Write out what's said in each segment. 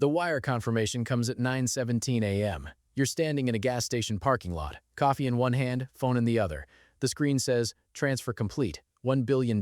The wire confirmation comes at 9:17 a.m. You're standing in a gas station parking lot, coffee in one hand, phone in the other. The screen says, "Transfer complete, $1 billion."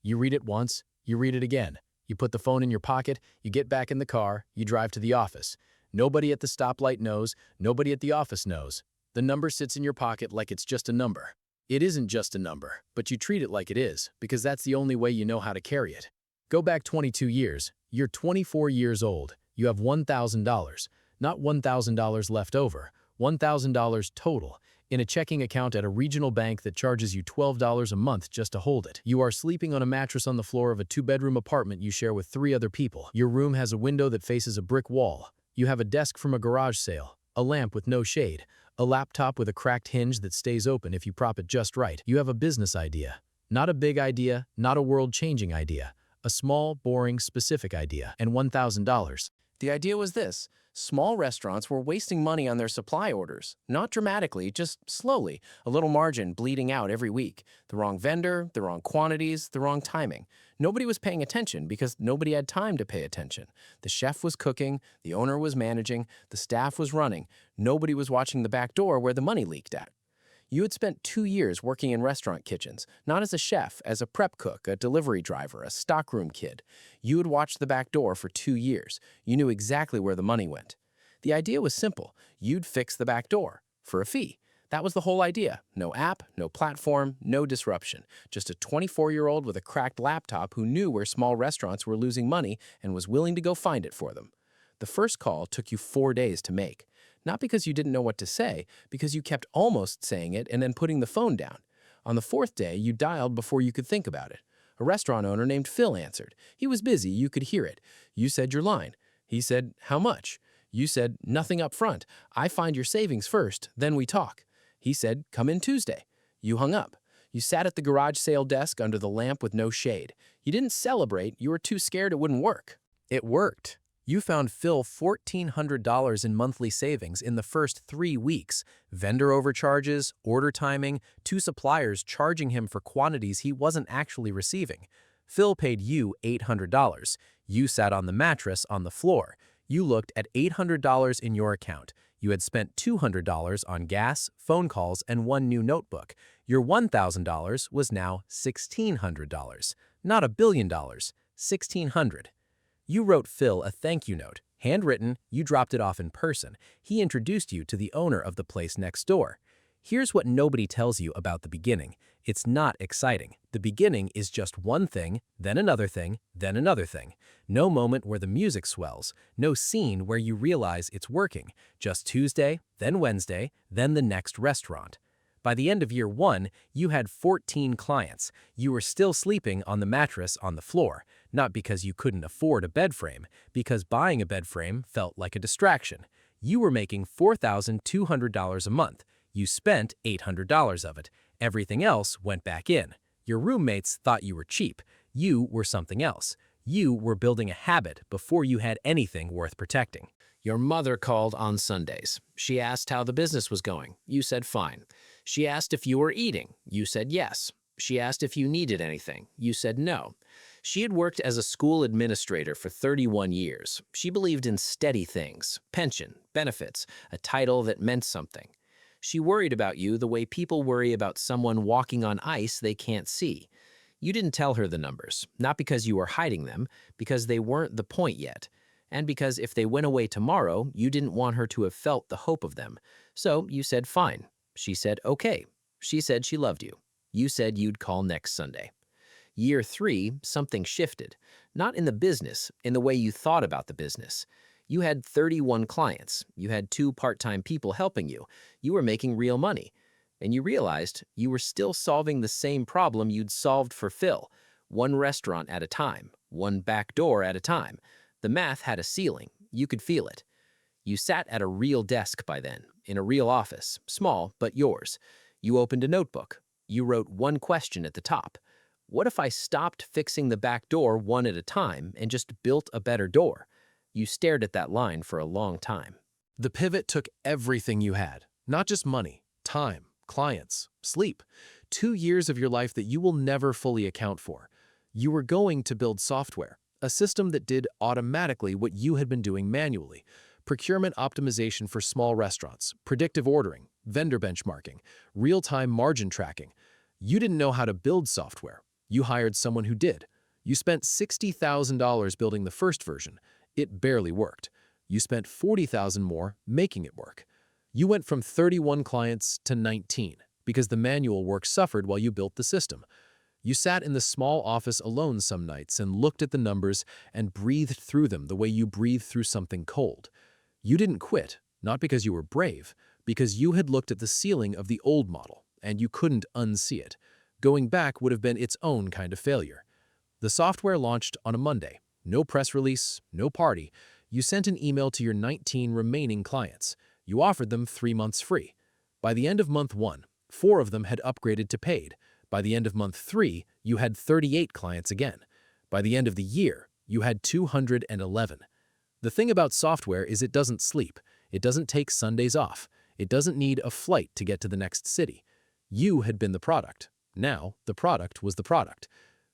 You read it once, you read it again. You put the phone in your pocket, you get back in the car, you drive to the office. Nobody at the stoplight knows, nobody at the office knows. The number sits in your pocket like it's just a number. It isn't just a number, but you treat it like it is, because that's the only way you know how to carry it. Go back 22 years, you're 24 years old. You have $1,000, not $1,000 left over, $1,000 total, in a checking account at a regional bank that charges you $12 a month just to hold it. You are sleeping on a mattress on the floor of a two-bedroom apartment you share with 3 other people. Your room has a window that faces a brick wall. You have a desk from a garage sale, a lamp with no shade, a laptop with a cracked hinge that stays open if you prop it just right. You have a business idea. Not a big idea, not a world-changing idea. A small, boring, specific idea, and $1,000. The idea was this: small restaurants were wasting money on their supply orders. Not dramatically, just slowly, a little margin bleeding out every week. The wrong vendor, the wrong quantities, the wrong timing. Nobody was paying attention because nobody had time to pay attention. The chef was cooking, the owner was managing, the staff was running. Nobody was watching the back door where the money leaked at. You had spent 2 years working in restaurant kitchens, not as a chef, as a prep cook, a delivery driver, a stockroom kid. You had watched the back door for 2 years. You knew exactly where the money went. The idea was simple. You'd fix the back door for a fee. That was the whole idea. No app, no platform, no disruption. Just a 24-year-old with a cracked laptop who knew where small restaurants were losing money and was willing to go find it for them. The first call took you 4 days to make. Not because you didn't know what to say, because you kept almost saying it and then putting the phone down. On the 4th day, you dialed before you could think about it. A restaurant owner named Phil answered. He was busy, you could hear it. You said your line. He said, "How much?" You said, "Nothing up front. I find your savings first, then we talk." He said, "Come in Tuesday." You hung up. You sat at the garage sale desk under the lamp with no shade. You didn't celebrate, you were too scared it wouldn't work. It worked. You found Phil $1,400 in monthly savings in the first 3 weeks. Vendor overcharges, order timing, 2 suppliers charging him for quantities he wasn't actually receiving. Phil paid you $800. You sat on the mattress on the floor. You looked at $800 in your account. You had spent $200 on gas, phone calls, and 1 new notebook. Your $1,000 was now $1,600. Not $1 billion, $1,600. You wrote Phil a thank you note. Handwritten, you dropped it off in person. He introduced you to the owner of the place next door. Here's what nobody tells you about the beginning. It's not exciting. The beginning is just one thing, then another thing, then another thing. No moment where the music swells. No scene where you realize it's working. Just Tuesday, then Wednesday, then the next restaurant. By the end of year 1, you had 14 clients. You were still sleeping on the mattress on the floor, not because you couldn't afford a bed frame, because buying a bed frame felt like a distraction. You were making $4,200 a month. You spent $800 of it. Everything else went back in. Your roommates thought you were cheap. You were something else. You were building a habit before you had anything worth protecting. Your mother called on Sundays. She asked how the business was going. You said fine. She asked if you were eating. You said yes. She asked if you needed anything. You said no. She had worked as a school administrator for 31 years. She believed in steady things, pension, benefits, a title that meant something. She worried about you the way people worry about someone walking on ice they can't see. You didn't tell her the numbers, not because you were hiding them, because they weren't the point yet. And because if they went away tomorrow, you didn't want her to have felt the hope of them. So you said fine. She said okay. She said she loved you. You said you'd call next Sunday. Year 3, something shifted. Not in the business, in the way you thought about the business. You had 31 clients. You had 2 part-time people helping you. You were making real money. And you realized you were still solving the same problem you'd solved for Phil. 1 restaurant at a time, 1 back door at a time. The math had a ceiling. You could feel it. You sat at a real desk by then, in a real office, small but yours. You opened a notebook. You wrote 1 question at the top. What if I stopped fixing the back door 1 at a time and just built a better door? You stared at that line for a long time. The pivot took everything you had, not just money, time, clients, sleep. 2 years of your life that you will never fully account for. You were going to build software, a system that did automatically what you had been doing manually. Procurement optimization for small restaurants, predictive ordering, vendor benchmarking, real-time margin tracking. You didn't know how to build software. You hired someone who did. You spent $60,000 building the first version. It barely worked. You spent $40,000 more making it work. You went from 31 clients to 19 because the manual work suffered while you built the system. You sat in the small office alone some nights and looked at the numbers and breathed through them the way you breathe through something cold. You didn't quit, not because you were brave, because you had looked at the ceiling of the old model and you couldn't unsee it. Going back would have been its own kind of failure. The software launched on a Monday. No press release, no party. You sent an email to your 19 remaining clients. You offered them 3 months free. By the end of month 1, 4 of them had upgraded to paid. By the end of month 3, you had 38 clients again. By the end of the year, you had 211. The thing about software is it doesn't sleep. It doesn't take Sundays off. It doesn't need a flight to get to the next city. You had been the product. Now, the product was the product.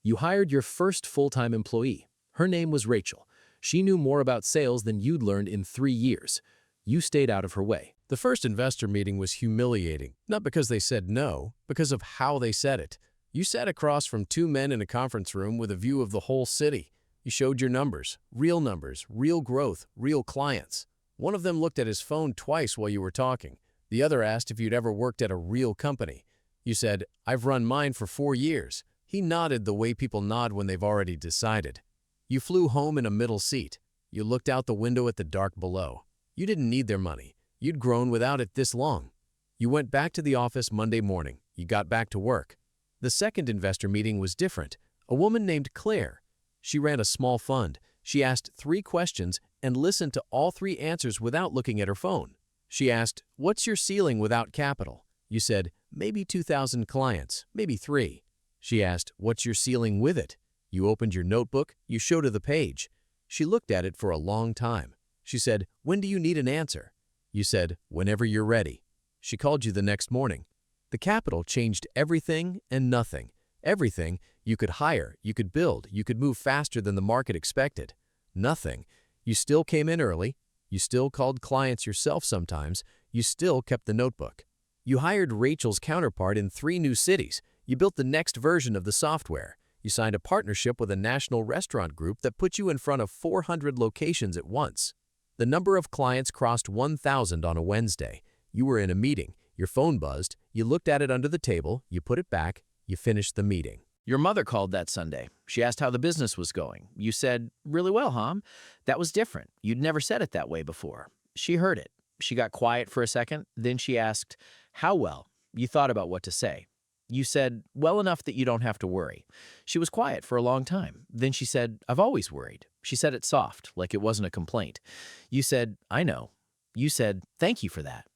You hired your first full-time employee. Her name was Rachel. She knew more about sales than you'd learned in 3 years. You stayed out of her way. The first investor meeting was humiliating, not because they said no, because of how they said it. You sat across from 2 men in a conference room with a view of the whole city. You showed your numbers, real growth, real clients. One of them looked at his phone twice while you were talking. The other asked if you'd ever worked at a real company. You said, "I've run mine for 4 years." He nodded the way people nod when they've already decided. You flew home in a middle seat. You looked out the window at the dark below. You didn't need their money. You'd grown without it this long. You went back to the office Monday morning. You got back to work. The second investor meeting was different. A woman named Claire. She ran a small fund. She asked 3 questions and listened to all 3 answers without looking at her phone. She asked, "What's your ceiling without capital?" You said, "Maybe 2,000 clients, maybe 3. She asked, "What's your ceiling with it?" You opened your notebook. You showed her the page. She looked at it for a long time. She said, "When do you need an answer?" You said, "Whenever you're ready." She called you the next morning. The capital changed everything and nothing. Everything, you could hire, you could build, you could move faster than the market expected. Nothing. You still came in early. You still called clients yourself sometimes. You still kept the notebook. You hired Rachel's counterpart in 3 new cities. You built the next version of the software. You signed a partnership with a national restaurant group that put you in front of 400 locations at once. The number of clients crossed 1,000 on a Wednesday. You were in a meeting. Your phone buzzed. You looked at it under the table. You put it back. You finished the meeting. Your mother called that Sunday. She asked how the business was going. You said, "Really well, Hom." That was different. You'd never said it that way before. She heard it. She got quiet for a second. Then she asked, "How well?" You thought about what to say. You said, "Well enough that you don't have to worry." She was quiet for a long time. Then she said, "I've always worried." She said it soft, like it wasn't a complaint. You said, "I know." You said, "Thank you for that."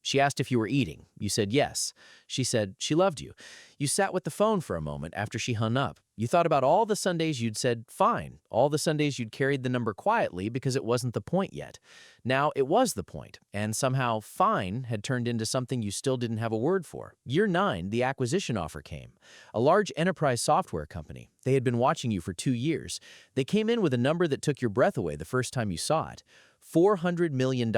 She asked if you were eating. You said yes. She said she loved you. You sat with the phone for a moment after she hung up. You thought about all the Sundays you'd said fine, all the Sundays you'd carried the number quietly because it wasn't the point yet. Now it was the point, and somehow fine had turned into something you still didn't have a word for. Year 9, the acquisition offer came. A large enterprise software company. They had been watching you for 2 years. They came in with a number that took your breath away the first time you saw it. $400 million.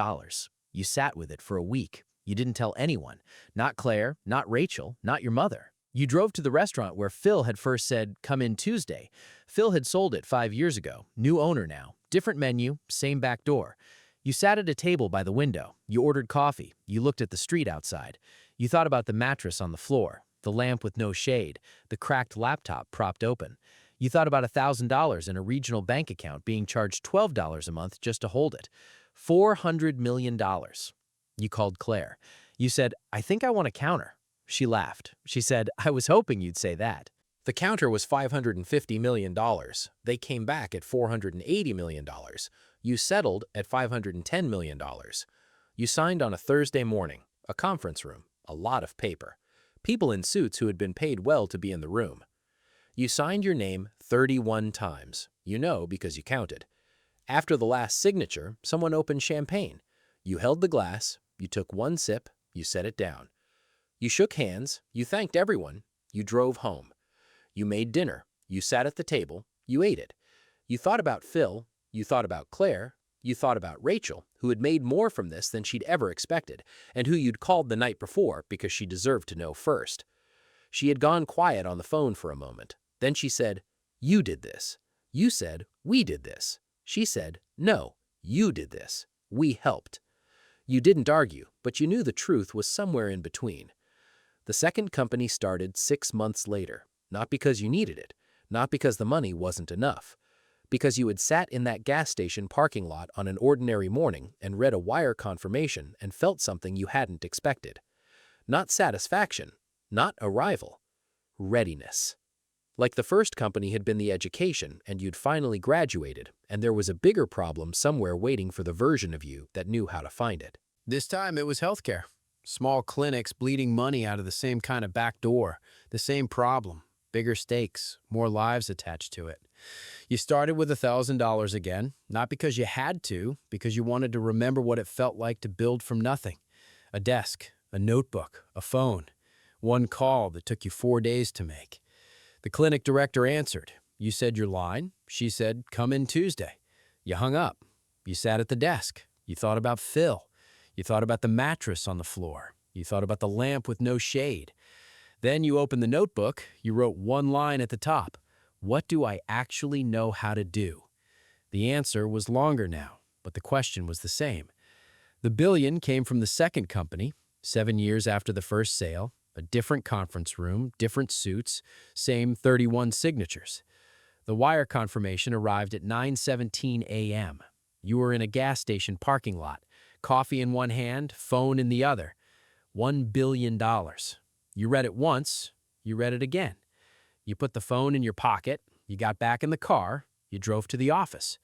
You sat with it for a week. You didn't tell anyone. Not Claire, not Rachel, not your mother. You drove to the restaurant where Phil had first said, "Come in Tuesday." Phil had sold it 5 years ago. New owner now. Different menu, same back door. You sat at a table by the window. You ordered coffee. You looked at the street outside. You thought about the mattress on the floor, the lamp with no shade, the cracked laptop propped open. You thought about $1,000 in a regional bank account being charged $12 a month just to hold it. $400 million. You called Claire. You said, "I think I want a counter." She laughed. She said, "I was hoping you'd say that." The counter was $550 million. They came back at $480 million. You settled at $510 million. You signed on a Thursday morning, a conference room, a lot of paper. People in suits who had been paid well to be in the room. You signed your name 31 times. You know because you counted. After the last signature, someone opened champagne. You held the glass. You took 1 sip. You set it down. You shook hands. You thanked everyone. You drove home. You made dinner. You sat at the table. You ate it. You thought about Phil, you thought about Claire, you thought about Rachel, who had made more from this than she'd ever expected, and who you'd called the night before because she deserved to know first. She had gone quiet on the phone for a moment. Then she said, "You did this." You said, "We did this." She said, "No, you did this. We helped." You didn't argue, but you knew the truth was somewhere in between. The second company started 6 months later, not because you needed it, not because the money wasn't enough, because you had sat in that gas station parking lot on an ordinary morning and read a wire confirmation and felt something you hadn't expected. Not satisfaction, not arrival, readiness. Like the first company had been the education and you'd finally graduated, and there was a bigger problem somewhere waiting for the version of you that knew how to find it. This time it was healthcare. Small clinics bleeding money out of the same kind of back door, the same problem, bigger stakes, more lives attached to it. You started with $1,000 again, not because you had to, because you wanted to remember what it felt like to build from nothing. A desk, a notebook, a phone, one call that took you 4 days to make. The clinic director answered. You said your line. She said, "Come in Tuesday." You hung up. You sat at the desk. You thought about Phil. You thought about the mattress on the floor. You thought about the lamp with no shade. Then you opened the notebook. You wrote one line at the top. What do I actually know how to do? The answer was longer now, but the question was the same. The billion came from the second company, 7 years after the first sale, a different conference room, different suits, same 31 signatures. The wire confirmation arrived at 9:17 a.m. You were in a gas station parking lot, coffee in one hand, phone in the other. $1 billion. You read it once, you read it again. You put the phone in your pocket, you got back in the car, you drove to the office.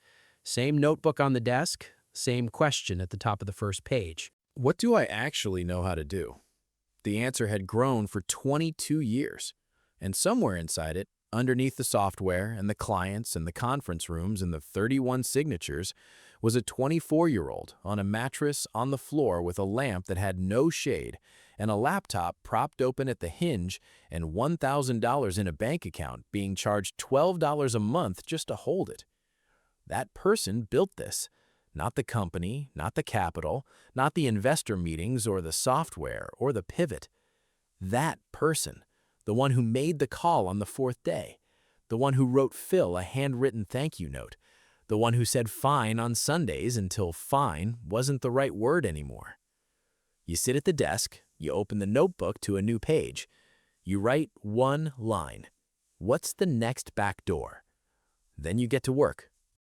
Same notebook on the desk, same question at the top of the first page. What do I actually know how to do? The answer had grown for 22 years, and somewhere inside it, underneath the software and the clients and the conference rooms and the 31 signatures, was a 24-year-old on a mattress on the floor with a lamp that had no shade and a laptop propped open at the hinge and $1,000 in a bank account being charged $12 a month just to hold it. That person built this. Not the company, not the capital, not the investor meetings or the software or the pivot. That person, the one who made the call on the 4th day, the one who wrote Phil a handwritten thank you note, the one who said fine on Sundays until fine wasn't the right word anymore. You sit at the desk, you open the notebook to a new page. You write one line. What's the next back door? Then you get to work.